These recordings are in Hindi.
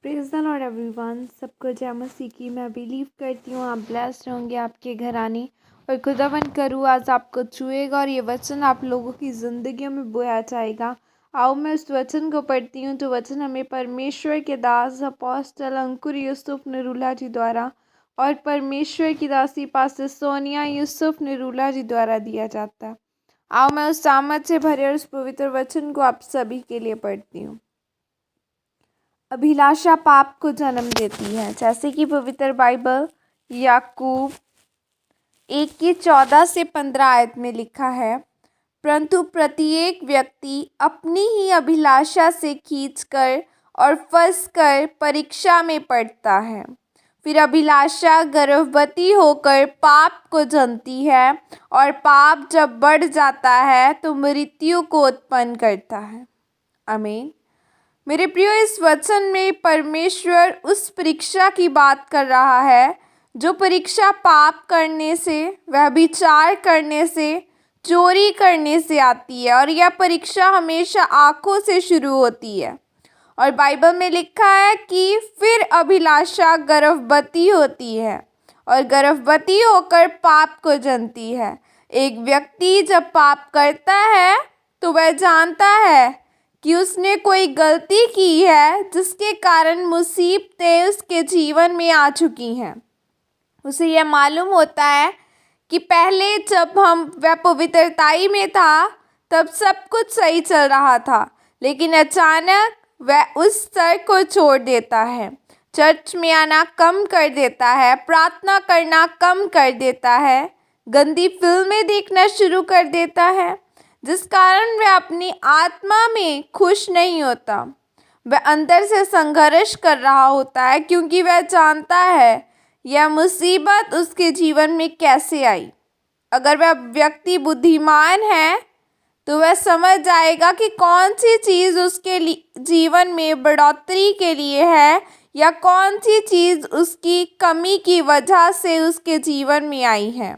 Praise the Lord everyone. सबको जय मसीह की। मैं बिलीव करती हूँ आप ब्लेस्ड होंगे आपके घर आने और खुदावन करूँ आज आपको छुएगा और ये वचन आप लोगों की ज़िंदगियों में बोया जाएगा। आओ मैं उस वचन को पढ़ती हूँ। तो वचन हमें परमेश्वर के दास अपोस्टल अंकुर यूसुफ नरूला जी द्वारा और परमेश्वर की दासी पास्टर सोनिया यूसुफ नरूला जी द्वारा दिया जाता है। आओ मैं उस सामत से भरे और उस पवित्र वचन को आप सभी के लिए पढ़ती हूँ। अभिलाषा पाप को जन्म देती है, जैसे कि पवित्र बाइबल याकूब 1:14-15 में लिखा है, परंतु प्रत्येक व्यक्ति अपनी ही अभिलाषा से खींचकर और फंसकर परीक्षा में पड़ता है। फिर अभिलाषा गर्भवती होकर पाप को जनती है और पाप जब बढ़ जाता है तो मृत्यु को उत्पन्न करता है। आमीन। मेरे प्रियो, इस वचन में परमेश्वर उस परीक्षा की बात कर रहा है जो परीक्षा पाप करने से, व्यभिचार करने से, चोरी करने से आती है। और यह परीक्षा हमेशा आँखों से शुरू होती है। और बाइबल में लिखा है कि फिर अभिलाषा गर्भवती होती है और गर्भवती होकर पाप को जनती है। एक व्यक्ति जब पाप करता है तो वह जानता है कि उसने कोई गलती की है जिसके कारण मुसीबतें उसके जीवन में आ चुकी हैं। उसे यह मालूम होता है कि पहले जब वह पवित्रताई में था तब सब कुछ सही चल रहा था, लेकिन अचानक वह उस स्तर को छोड़ देता है। चर्च में आना कम कर देता है, प्रार्थना करना कम कर देता है, गंदी फिल्में देखना शुरू कर देता है, जिस कारण वह अपनी आत्मा में खुश नहीं होता। वह अंदर से संघर्ष कर रहा होता है क्योंकि वह जानता है यह मुसीबत उसके जीवन में कैसे आई। अगर वह व्यक्ति बुद्धिमान है तो वह समझ जाएगा कि कौन सी चीज़ उसके जीवन में बढ़ोतरी के लिए है या कौन सी चीज़ उसकी कमी की वजह से उसके जीवन में आई है।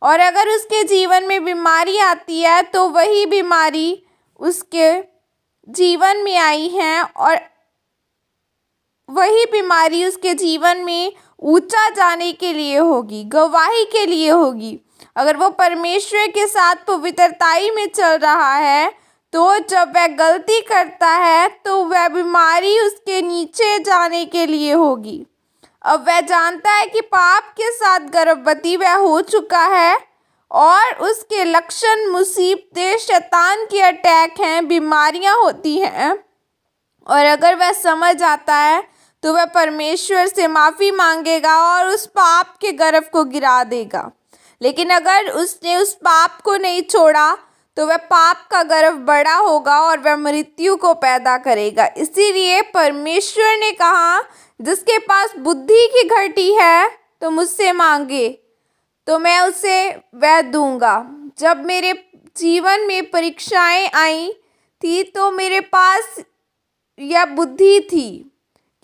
और अगर उसके जीवन में बीमारी आती है तो वही बीमारी उसके जीवन में आई है और वही बीमारी उसके जीवन में ऊंचा जाने के लिए होगी, गवाही के लिए होगी। अगर वो परमेश्वर के साथ पवित्रताई में चल रहा है तो जब वह गलती करता है तो वह बीमारी उसके नीचे जाने के लिए होगी। अब वह जानता है कि पाप के साथ गर्भवती वह हो चुका है और उसके लक्षण मुसीबतें, शैतान के अटैक हैं, बीमारियां होती हैं। और अगर वह समझ आता है तो वह परमेश्वर से माफ़ी मांगेगा और उस पाप के गर्भ को गिरा देगा। लेकिन अगर उसने उस पाप को नहीं छोड़ा तो वह पाप का गर्भ बड़ा होगा और वह मृत्यु को पैदा करेगा। इसीलिए परमेश्वर ने कहा, जिसके पास बुद्धि की घटी है तो मुझसे मांगे तो मैं उसे वह दूंगा। जब मेरे जीवन में परीक्षाएं आई थी तो मेरे पास यह बुद्धि थी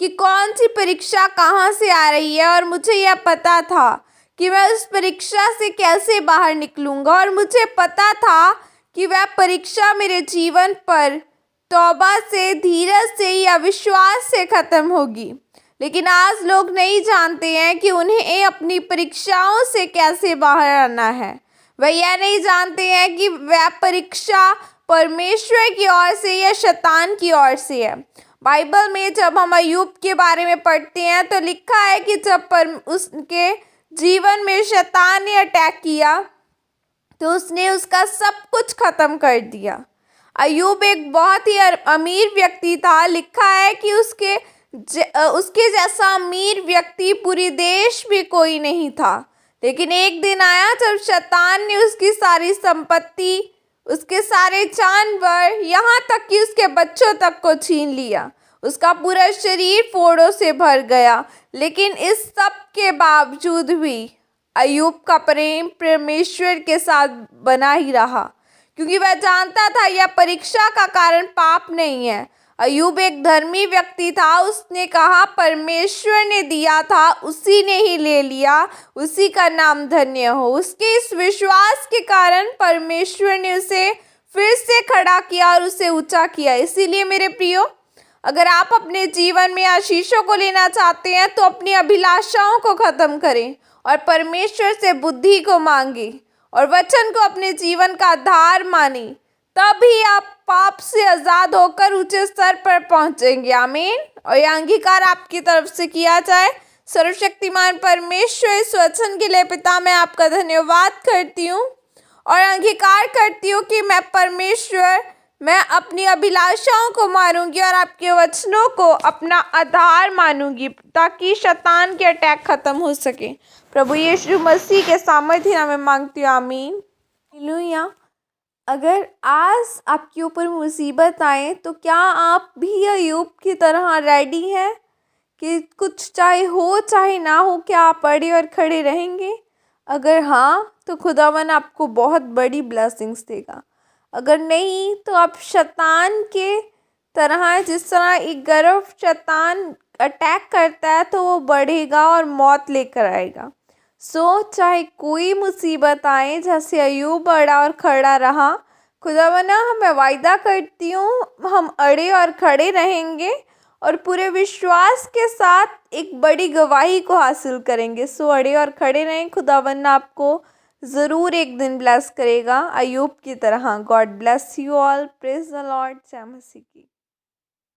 कि कौन सी परीक्षा कहाँ से आ रही है और मुझे यह पता था कि मैं उस परीक्षा से कैसे बाहर निकलूँगा। और मुझे पता था कि वह परीक्षा मेरे जीवन पर तौबा से, धीरज से या विश्वास से ख़त्म होगी। लेकिन आज लोग नहीं जानते हैं कि उन्हें अपनी परीक्षाओं से कैसे बाहर आना है। वह यह नहीं जानते हैं कि वह परीक्षा परमेश्वर की ओर से या शैतान की ओर से है। बाइबल में जब हम अय्यूब के बारे में पढ़ते हैं तो लिखा है कि जब उसके जीवन में शैतान ने अटैक किया तो उसने उसका सब कुछ ख़त्म कर दिया। अय्यूब एक बहुत ही अमीर व्यक्ति था। लिखा है कि उसके जैसा अमीर व्यक्ति पूरे देश में कोई नहीं था। लेकिन एक दिन आया जब शैतान ने उसकी सारी संपत्ति, उसके सारे जानवर, यहाँ तक कि उसके बच्चों तक को छीन लिया। उसका पूरा शरीर फोड़ों से भर गया। लेकिन इस सब के बावजूद भी अय्यूब का प्रेम परमेश्वर के साथ बना ही रहा, क्योंकि वह जानता था यह परीक्षा का कारण पाप नहीं है। अय्यूब एक धर्मी व्यक्ति था। उसने कहा, परमेश्वर ने दिया था उसी ने ही ले लिया, उसी का नाम धन्य हो। उसके इस विश्वास के कारण परमेश्वर ने उसे फिर से खड़ा किया और उसे ऊंचा किया। इसीलिए मेरे प्रियो, अगर आप अपने जीवन में आशीषों को लेना चाहते हैं तो अपनी अभिलाषाओं को खत्म करें और परमेश्वर से बुद्धि को मांगे और वचन को अपने जीवन का आधार माने। तभी आप पाप से आज़ाद होकर ऊंचे स्तर पर पहुंचेंगे। आमीन। और यह अंगीकार आपकी तरफ से किया जाए। सर्वशक्तिमान परमेश्वर, इस वचन के लिए पिता मैं आपका धन्यवाद करती हूँ और अंगीकार करती हूँ कि मैं अपनी अभिलाषाओं को मारूंगी और आपके वचनों को अपना आधार मानूंगी ताकि शैतान के अटैक खत्म हो सके। प्रभु यीशु मसीह के सामर्थ्य नाम में मांगती हूँ। आमीन। हालेलुया। अगर आज आपके ऊपर मुसीबत आए तो क्या आप भी अय्यूब की तरह रेडी हैं कि कुछ चाहे हो चाहे ना हो, क्या आप अड़े और खड़े रहेंगे? अगर हाँ तो खुदावन आपको बहुत बड़ी ब्लेसिंग्स देगा। अगर नहीं तो आप शैतान के तरह, जिस तरह एक गर्व शैतान अटैक करता है तो वो बढ़ेगा और मौत लेकर आएगा। चाहे कोई मुसीबत आए, जैसे अय्यूब अड़ा और खड़ा रहा, खुदावना मैं वायदा करती हूँ हम अड़े और खड़े रहेंगे और पूरे विश्वास के साथ एक बड़ी गवाही को हासिल करेंगे। अड़े और खड़े रहें। खुदावन आपको ज़रूर एक दिन ब्लेस करेगा अय्यूब की तरह। God bless you all. Praise the Lord. जय मसीह की।